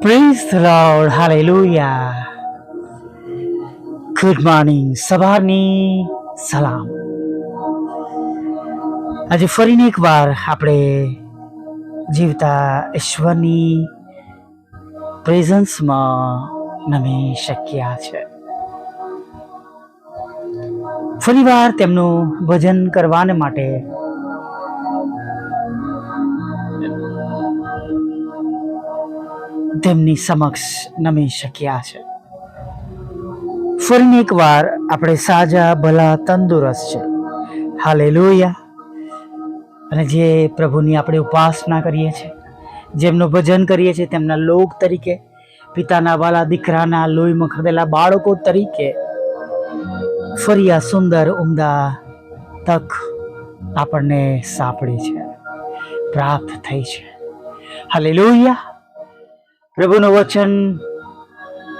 Praise the Lord, hallelujah. Good morning, સવારની સલામ. આજે ફરીને એકવાર આપણે જીવતા ઈશ્વરની પ્રેઝન્સમાં નમી શક્યા છે. ફરીવાર તેમનું ભજન કરવાને માટે તેમની સમક્ષ નમી શક્યા છે. ફરીને એકવાર આપણે સાજા ભલા તંદુરસ્ત છે. હાલેલુયા. અને જે પ્રભુની આપણે ઉપાસના કરીએ છીએ, જેમનું ભજન કરીએ છીએ, તેમના લોક તરીકે, પિતાના વાલા દીકરાના લોહીમાં ખદેલા બાળકો તરીકે ફરી આ સુંદર ઉમદા તક આપણને સાંપડી છે, પ્રાપ્ત થઈ છે. હાલેલુયા. પ્રભુનું વચન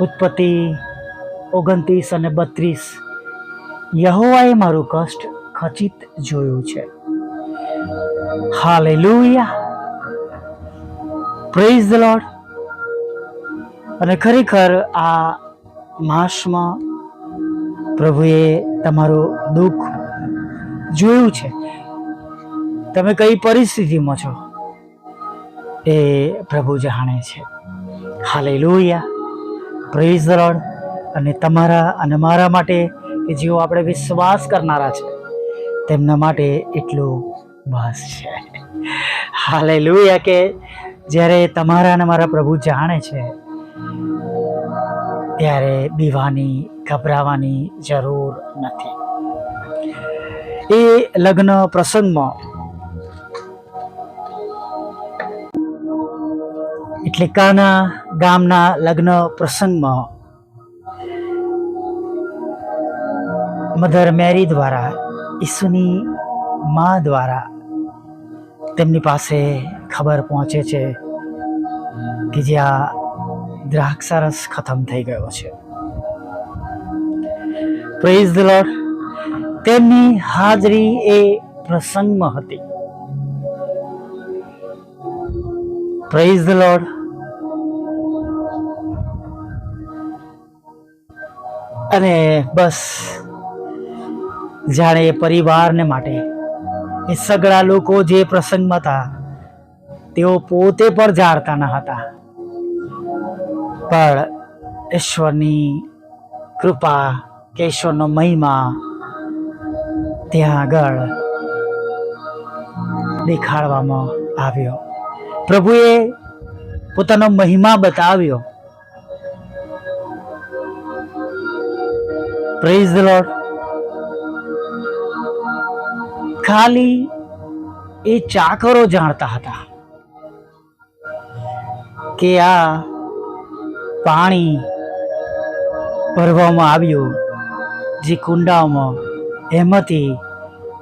ઉત્પત્તિ 29 અને 32, યહોવાએ મારું કષ્ટ ખચિત જોયું છે. હાલેલુયા. Praise the lord. અને ખરેખર આ માસમાં પ્રભુએ તમારું દુઃખ જોયું છે. તમે કઈ પરિસ્થિતિમાં છો એ પ્રભુ જાણે છે. હાલેલુયા. Praise the lord. અને તમારા અને મારા માટે કે જેઓ આપણે વિશ્વાસ કરનારા છે, તેમના માટે એટલું બસ છે. હાલેલુયા. કે જ્યારે તમારા અને મારા પ્રભુ જાણે છે, ત્યારે બીવાની, ગભરાવાની જરૂર નથી. એ લગ્ન પ્રસંગમાં, એટલે કાના ગામના લગ્ન પ્રસંગમાં મધર મેરી દ્વારા, ઈસુની મા દ્વારા તેમની પાસે ખબર પહોંચે છે કે જ્યાં દ્રાક્ષરસ ખતમ થઈ ગયો છે. Praise the lord. તેમની હાજરી એ પ્રસંગમાં હતી. Praise the lord. અને બસ જાણે એ પરિવારને માટે, એ સગળા લોકો જે પ્રસંગમાં હતા, તેઓ પોતે પણ જાણતા ન હતા, પણ ઈશ્વરની કૃપા કે ઈશ્વરનો મહિમા ત્યાં આગળ દેખાડવામાં આવ્યો. પ્રભુએ પોતાનો મહિમા બતાવ્યો. Praise the lord. ખાલી એ ચાકરો જાણતા હતા કે આ પાણી ભરવામાં આવ્યું જે કુંડાઓમાં, એમાંથી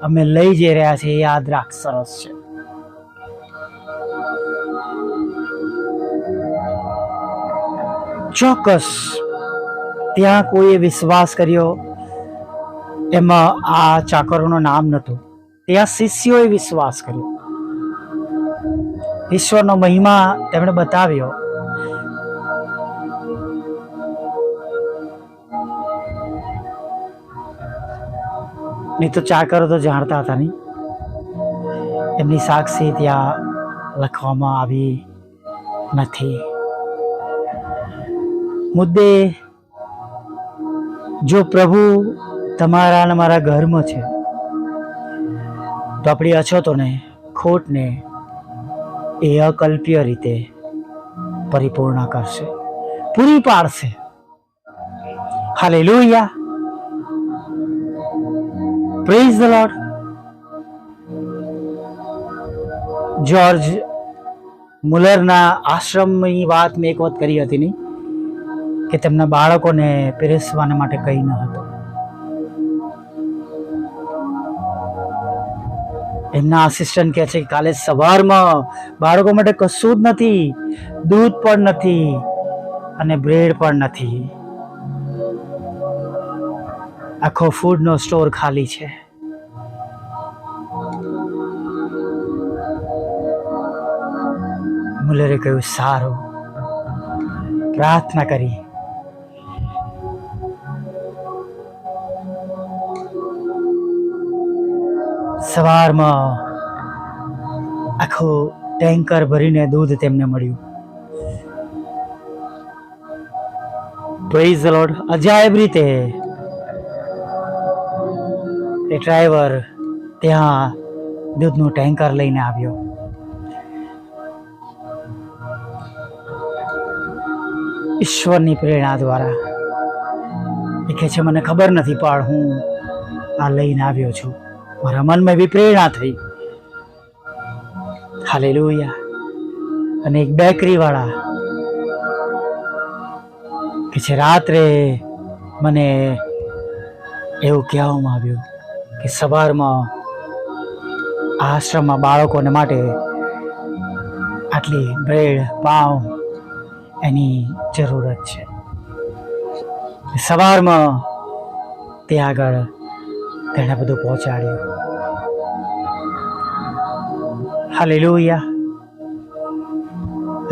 અમે લઈ જઈ રહ્યા છીએ, આ દ્રાક્ષરસ છે. ચોક્કસ ત્યાં કોઈએ વિશ્વાસ કર્યો, એમાં આ ચાકરોનું નામ નહોતું. ત્યાં શિષ્યોએ વિશ્વાસ કર્યો, ઈશ્વરનો મહિમા તેમણે બતાવ્યો. નહીં તો ચાકરો તો જાણતા હતા નહીં. એમની સાક્ષી ત્યાં લખવામાં આવી નથી. મુદ્દે જો પ્રભુ તમારા અને મારા ઘરમાં છે, તો આપણી અછતોને, ખોટને એ અકલ્પ્ય રીતે પરિપૂર્ણ કરશે, પૂરી પાડશે. Hallelujah. Praise the lord. George મુલરના આશ્રમની વાત મેં એક વખત કરી હતી, નહીં કે તેમના બાળકોને પીરસવાને માટે કંઈ ન હતું. એમના આસિસ્ટન્ટ કહે છે કે કાલે સવારમાં બાળકો માટે કશું જ નથી, દૂધ પણ નથી અને બ્રેડ પણ નથી. આખો ફૂડનો સ્ટોર ખાલી છે. મુલરે કહ્યું, સારું, પ્રાર્થના કરી. સવારમાં આખું ટેન્કર ભરીને દૂધ તેમને મળ્યું. Praise the lord. અજાયબ રીતે એ ડ્રાઈવર ત્યાં દૂધનું ટેન્કર લઈને આવ્યો. ઈશ્વરની પ્રેરણા દ્વારા એ કહે છે, મને ખબર નથી પણ હું આ લઈને આવ્યો છું. મારા મનમાં એવી પ્રેરણા થઈ. હાલેલુયા. અને એક બેકરી વાળા કે છે, રાત્રે મને એવું કહેવામાં આવ્યું કે સવારમાં આશ્રમમાં બાળકોને માટે આટલી બ્રેડ પાઉં એની જરૂરત છે. સવારમાં ત્યાં આગળ તેણે બધું પહોંચાડ્યું. હાલેલુયા.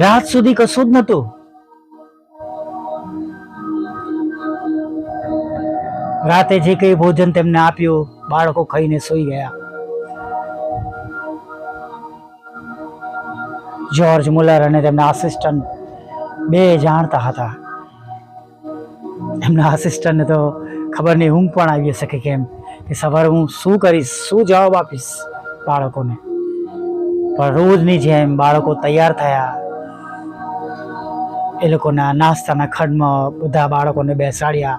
રાત સુધી કશું જ નહોતું. રાતે જે કઈ ભોજન તેમને આપ્યું, બાળકો ખાઈને સૂઈ ગયા. જ્યોર્જ મુલર અને તેમના આસિસ્ટન્ટ બે જાણતા હતા. એમના આસિસ્ટન્ટને તો ખબર નહીં ઊંઘ પણ આવી શકે કેમ, કે સવારે હું શું કરીશ, શું જવાબ આપીશ બાળકોને. પણ રોજની જેમ બાળકો તૈયાર થયા. એ લોકોના નાસ્તાના ખંડમાં બધા બાળકોને બેસાડ્યા,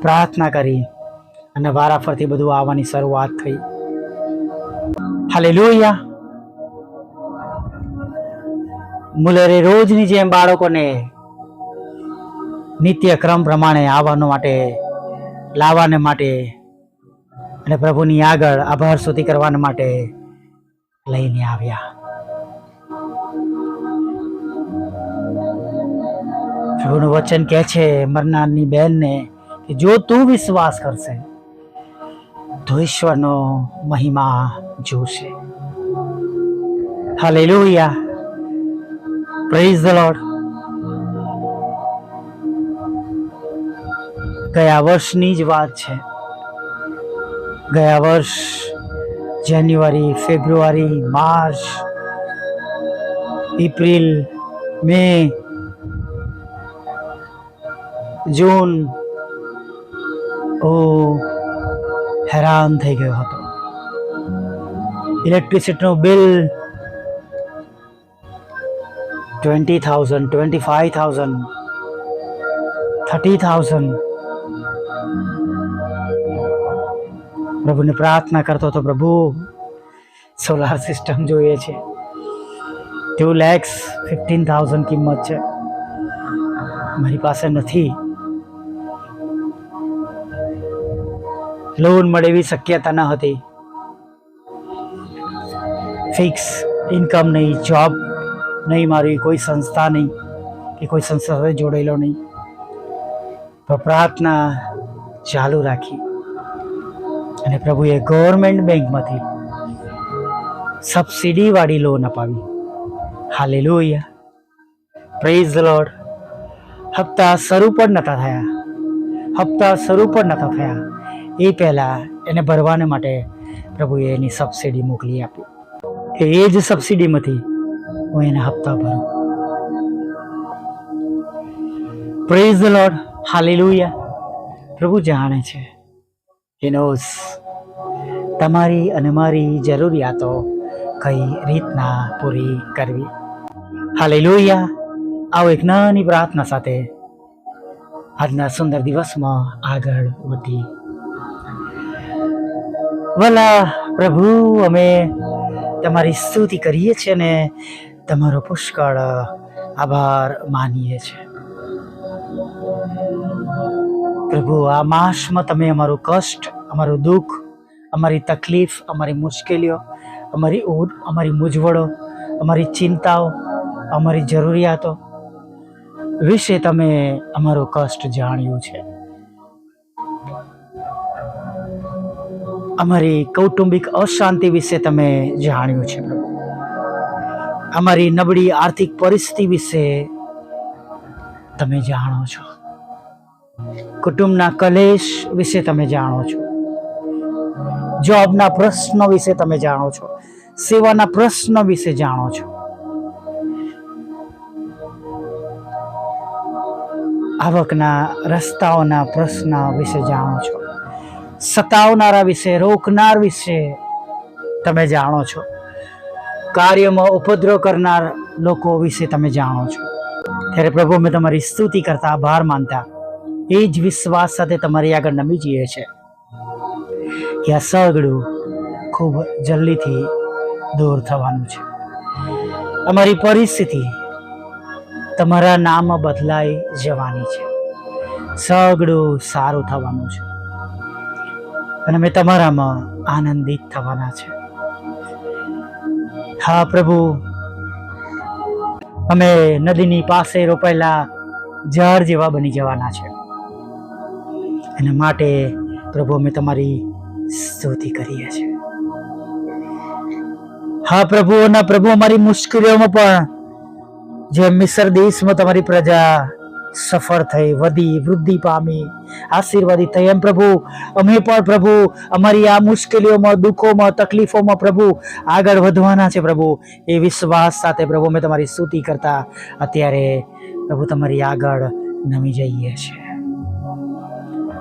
પ્રાર્થના કરી અને વારાફરતી બધું આવવાની શરૂઆત થઈ. હાલેલુયા. મુલરે રોજની જેમ બાળકોને નિત્ય ક્રમ પ્રમાણે આવવાનો માટે, લાવવાને માટે અને પ્રભુની આગળ આભાર સ્તુતિ કરવાને માટે લઈને આવ્યા. પ્રભુનું વચન કહે છે મરનારની બહેનને કે જો તું વિશ્વાસ કરશે તો ઈશ્વરનો મહિમા જોશે. હાલેલુયા. Praise the lord. ગયા વર્ષની જ વાત છે. ગયા વર્ષ જાન્યુઆરી, ફેબ્રુઆરી, માર્ચ, એપ્રિલ, મે, જૂન હેરાન થઈ ગયો હતો. ઇલેક્ટ્રિસિટીનું બિલ 20,000, 25,000, 30,000. પ્રભુને પ્રાર્થના કરતો હતો, પ્રભુ સોલાર સિસ્ટમ જોઈએ છે. 2,15,000 કિંમત છે, મારી પાસે નથી. લોન મળે એવી શક્યતા ન હતી. ફિક્સ ઇન્કમ નહીં, જોબ નહીં, મારી કોઈ સંસ્થા નહીં કે કોઈ સંસ્થા સાથે જોડેલો નહીં. તો પ્રાર્થના ચાલુ રાખી અને પ્રભુએ ગવર્મેન્ટ બેંકમાંથી સબસિડી વાળી લોન અપાવી. હાલેલુયા. Praise the lord. હપ્તા શરૂ પણ નહોતા થયા. એ પહેલા એને ભરવાને માટે પ્રભુએ એની સબસિડી મોકલી આપી કે એ જ સબસિડીમાંથી હું એના હપ્તા ભરું. Praise the lord. હાલેલુયા. પ્રભુ જાણે છે, હી નોઝ તમારી અને મારી જરૂરિયાતો કઈ રીતના પૂરી કરવી. હાલેલુયા. આવો એક નાની પ્રાર્થના સાથે આજના સુંદર દિવસમાં આગળ વધી. ભલા પ્રભુ, અમે તમારી સ્તુતિ કરીએ છીએ અને તમારો પુષ્કળ આભાર માનીએ છીએ. પ્રભુ, આ માસમાં તમે અમારું કષ્ટ, અમારું દુઃખ, અમારી તકલીફ, અમારી મુશ્કેલીઓ, અમારી મૂંઝવણો, અમારી ચિંતાઓ, અમારી જરૂરિયાતો વિશે તમે અમારું કષ્ટ જાણ્યું છે. અમારી કૌટુંબિક અશાંતિ વિશે તમે જાણ્યું છે પ્રભુ. અમારી નબળી આર્થિક પરિસ્થિતિ વિશે તમે જાણો છો. કુટુંબના કલેશ વિશે તમે જાણો છો. જોબના પ્રશ્નો વિશે તમે જાણો છો. સેવાના પ્રશ્નો વિશે જાણો છો. આવકના રસ્તાઓના પ્રશ્ન વિશે જાણો છો. સતાવનારા વિશે, રોકનાર વિશે તમે જાણો છો. કાર્યમાં ઉપદ્રવ કરનાર લોકો વિશે તમે જાણો છો. ત્યારે પ્રભુ, અમે તમારી સ્તુતિ કરતા, આભાર માનતા, એ જ વિશ્વાસ સાથે તમારી આગળ નમી જઈએ છે કે આ સગડું ખૂબ જલ્દીથી દૂર થવાનું છે. અમારી પરિસ્થિતિ તમારા નામ બદલાઈ જવાની છે. સગડું સારું થવાનું છે અને અમે તમારામાં આનંદિત થવાના છે. હા પ્રભુ, અમે નદીની પાસે રોપાયેલા ઝાડ જેવા બની જવાના છે. એના માટે પ્રભુ, અમે તમારી સ્તુતિ કરીએ છીએ. હા પ્રભુ, અને પ્રભુ, અમારી મુશ્કેલીઓમાં પણ જેમ મિસર દેશમાં તમારી પ્રજા સફળ થઈ, વધી, વૃદ્ધિ પામી, આશીર્વાદિત થઈ, એમ પ્રભુ અમે પણ પ્રભુ અમારી આ મુશ્કેલીઓમાં, દુઃખોમાં, તકલીફોમાં પ્રભુ આગળ વધવાના છે. પ્રભુ, એ વિશ્વાસ સાથે પ્રભુ અમે તમારી સ્તુતિ કરતા અત્યારે પ્રભુ તમારી આગળ નમી જઈએ છીએ.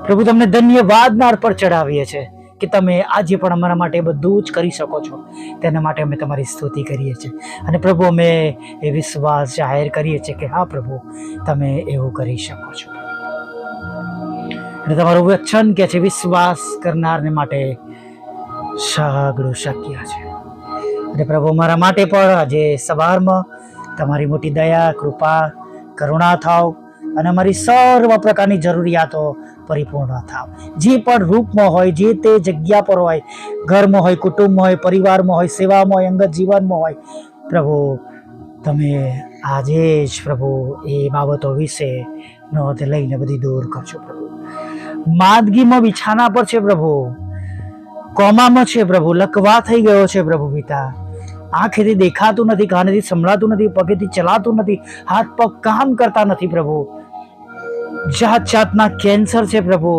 પ્રભુ, તમને ધન્યવાદના અર્પણ ચડાવીએ છીએ કે તમે આજે પણ અમારા માટે બધું જ કરી શકો છો. તેના માટે અમે તમારી સ્તુતિ કરીએ છીએ. અને પ્રભુ, અમે એ વિશ્વાસ જાહેર કરીએ છીએ કે હા પ્રભુ, તમે એવું કરી શકો છો. અને તમારું વચન કે છે વિશ્વાસ કરનારને માટે સગળું શક્ય છે. અને પ્રભુ, અમારા માટે પણ આજે સવારમાં તમારી મોટી દયા, કૃપા, કરુણા થાવ અને અમારી સર્વ પ્રકારની જરૂરિયાતો પરિપૂર્ણ થાવ. જે પણ રૂપમાં હોય, જે તે જગ્યા પર હોય, ઘરમાં હોય, કુટુંબમાં હોય, પરિવારમાં હોય, સેવામાં હોય, અંગત જીવનમાં હોય, પ્રભુ તમે આજે જ પ્રભુ એ બાબતો વિશે નોંધ લઈને બધી દૂર કરજો. પ્રભુ, માંદગીમાં બિછાના પર છે પ્રભુ, કોમામાં છે પ્રભુ, લકવા થઈ ગયો છે પ્રભુ પિતા, આંખેથી દેખાતું નથી, કાનેથી સંભળાતું નથી, પગેથી ચલાતું નથી, હાથ પગ કામ કરતા નથી પ્રભુ, જાત જાતના કેન્સર છે પ્રભુ.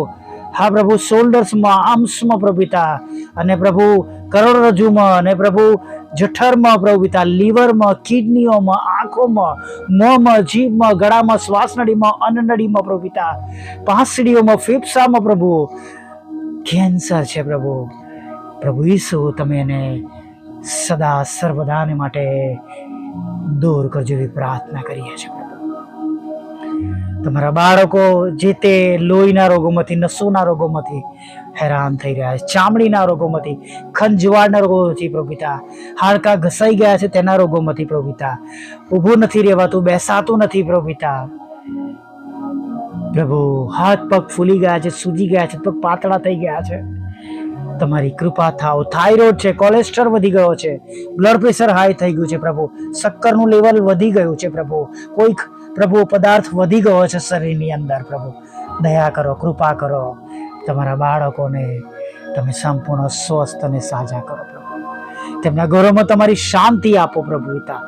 હા પ્રભુ, શોલ્ડર્સમાં, આર્મ્સમાં પ્રભુ પિતા, અને પ્રભુ કરોડરજ્જુમાં, અને પ્રભુ જઠરમાં પ્રભુ પિતા, લીવરમાં, કિડનીઓમાં, આંખોમાં, મોંમાં, જીભમાં, ગળામાં, શ્વાસનળીમાં, અન્નનળીમાં પ્રભુ પિતા, પાંસળીઓમાં, ફેફસામાં પ્રભુ કેન્સર છે પ્રભુ. પ્રભુ ઈસુ, તમે એને સદા સર્વદાને માટે દૂર કરજો એવી પ્રાર્થના કરીએ છીએ. તમારા બાળકો જે તે લોહીના રોગોમાંથી, નસોના રોગોમાંથી હેરાન થઈ રહ્યા છે, ચામડીના રોગોમાંથી, ખંજવાળના રોગોથી પ્રભુ પિતા, હાડકાં ઘસાઈ ગયા છે તેના રોગોમાંથી પ્રભુ પિતા, ઊભું નથી રહેવાતું, બેસાતું નથી પ્રભુ પિતા. પ્રભુ, હાથ પગ ફૂલી ગયા છે, સૂજી ગયા છે, પગ પાતળા થઈ ગયા છે. તમારી કૃપા થાવ. થાઇરોઇડ છે, કોલેસ્ટ્રોલ વધી ગયો છે, બ્લડ પ્રેશર હાઈ થઈ ગયું છે પ્રભુ, શક્કરનું લેવલ વધી ગયું છે પ્રભુ, કોઈક પ્રભુ પદાર્થ વધી ગયો છે શરીરની અંદર. પ્રભુ દયા કરો, કૃપા કરો. તમારા બાળકોને તમે સંપૂર્ણ સ્વસ્થ અને સાજા કરો પ્રભુ. તેમના ઘરોમાં તમારી શાંતિ આપો પ્રભુ પિતા.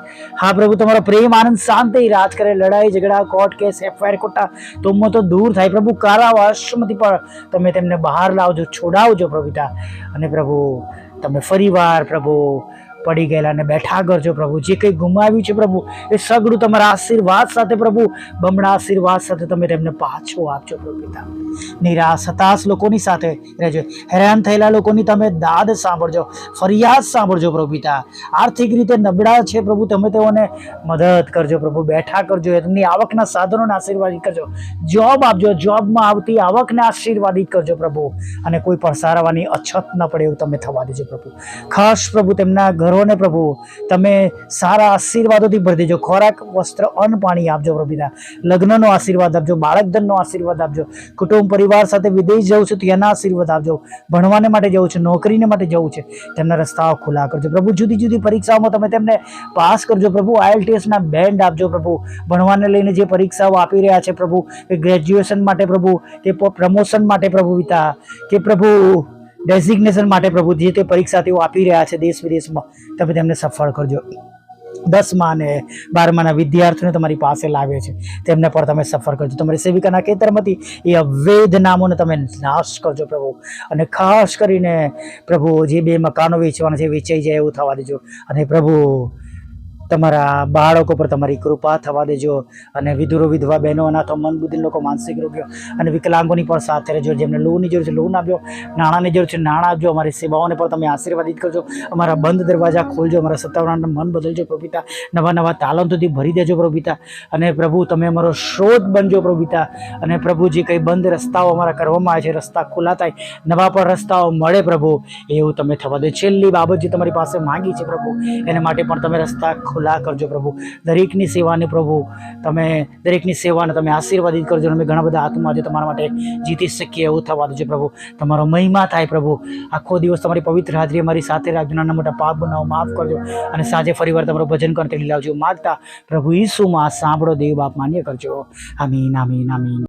હા પ્રભુ, તમારો પ્રેમ, આનંદ, શાંતિ રાજ કરે. લડાઈ ઝઘડા, કોર્ટ કેસ, એફઆઈઆર ખોટા તોમો તો દૂર થાય પ્રભુ. કારાવાસમાંથી પણ તમે તેમને બહાર લાવજો, છોડાવજો પ્રભુ પિતા. અને પ્રભુ તમે ફરીવાર પ્રભુ પડી ગયેલા ને બેઠા કરજો પ્રભુ. જે કંઈ ગુમાવ્યું છે પ્રભુ, એ સગળું તમારા આશીર્વાદ સાથે પ્રભુ, બમણા આશીર્વાદ સાથે તમે તેમને પાછો આપજો પ્રભુ પિતા. નિરાશ, હતાશ લોકોની સાથે રહેજો. હેરાન થયેલા લોકોની તમે દાદ સાંભળજો, ફરિયાદ સાંભળજો પ્રભુ પિતા. આર્થિક રીતે નબળા છે પ્રભુ, તમે તેઓને મદદ કરજો પ્રભુ, બેઠા કરજો. એમની આવકના સાધનોને આશીર્વાદિત કરજો. જોબ આપજો, જોબમાં આવતી આવકને આશીર્વાદિત કરજો પ્રભુ. અને કોઈ પણ સારાવાની અછત ન પડે એવું તમે થવા દેજો પ્રભુ. ખાસ પ્રભુ તેમના ઘરોને પ્રભુ તમે સારા આશીર્વાદોથી ભરી દેજો. ખોરાક, વસ્ત્ર, અન્ન, પાણી આપજો પ્રભુ પિતા. લગ્નનો આશીર્વાદ આપજો, બાળકધનનો આશીર્વાદ આપજો. કુટુંબ પરિવાર સાથે વિદેશ જવું છે તો એના આશીર્વાદ આપજો. ભણવાને માટે જવું છે, નોકરીને માટે જવું છે, તેમના રસ્તાઓ ખુલ્લા કરજો પ્રભુ. જુદી જુદી પરીક્ષાઓમાં તમે તેમને પાસ કરજો પ્રભુ. IELTSના બેન્ડ આપજો પ્રભુ. ભણવાને લઈને જે પરીક્ષાઓ આપી રહ્યા છે પ્રભુ, એ ગ્રેજ્યુએશન માટે પ્રભુ, તે પ્રમોશન માટે પ્રભુ પિતા, કે પ્રભુ ડેઝિગ્નેશન માટે પ્રભુ, જે તે પરીક્ષા તેઓ આપી રહ્યા છે દેશ વિદેશમાં, તમે તેમને સફળ કરજો. 10મા અને 12માના વિદ્યાર્થીઓને તમારી પાસે લાવે છે, તેમને પર તમે સફર કરજો. તમારી સેવિકાના ખેતરમાંથી એ અવૈધ નામોને તમે નાશ કરજો પ્રભુ. અને ખાસ કરીને પ્રભુ જે 2 મકાનો વેચવાના છે વેચાઈ જાય એવું થવા દેજો. અને પ્રભુ તમારા બાળકો પર તમારી કૃપા થવા દેજો. અને વિધુરો વિધવા બહેનો, અનાથો, મંદબુદ્ધિ લોકો, માનસિક રોગીઓ અને વિકલાંગોની પણ સાથે રહેજો. જેમને લોનની જરૂર છે લોન આપજો, નાણાંની જરૂર છે નાણાં આપજો. અમારી સેવાઓને પણ તમે આશીર્વાદિત કરજો. અમારા બંધ દરવાજા ખોલજો, અમારા સત્તાવાળાને મન બદલજો પ્રભુ પિતા. નવા નવા તાલંતોથી ભરી દેજો પ્રભુ પિતા. અને પ્રભુ તમે અમારો સ્ત્રોત બનજો પ્રભુ પિતા. અને પ્રભુ જે કંઈ બંધ રસ્તાઓ અમારા કરવામાં આવે છે રસ્તા ખુલ્લા થાય, નવા પર રસ્તાઓ મળે પ્રભુ, એવું તમે થવા દે. છેલ્લી બાબત જે તમારી પાસે માંગી છે પ્રભુ, એને માટે પણ તમે રસ્તા ખુલ્લા કરજો પ્રભુ. દરેકની સેવાને પ્રભુ તમે દરેકની સેવાને તમે આશીર્વાદિત કરજો. અમે ઘણા બધા આત્મા આજે તમારા માટે જીતી શકીએ એવું થવા દેજો પ્રભુ. તમારો મહિમા થાય પ્રભુ. આખો દિવસ તમારી પવિત્ર હાજરી અમારી સાથે રાખજો. નાના મોટા પાપ બનાવો માફ કરજો. અને સાંજે ફરીવાર તમારું ભજન કરતી લાવજો. માગતા પ્રભુ ઈસુમાં સાંભળો, દેવ બાપ માન્ય કરજો. આમીન, આમીન, આમીન.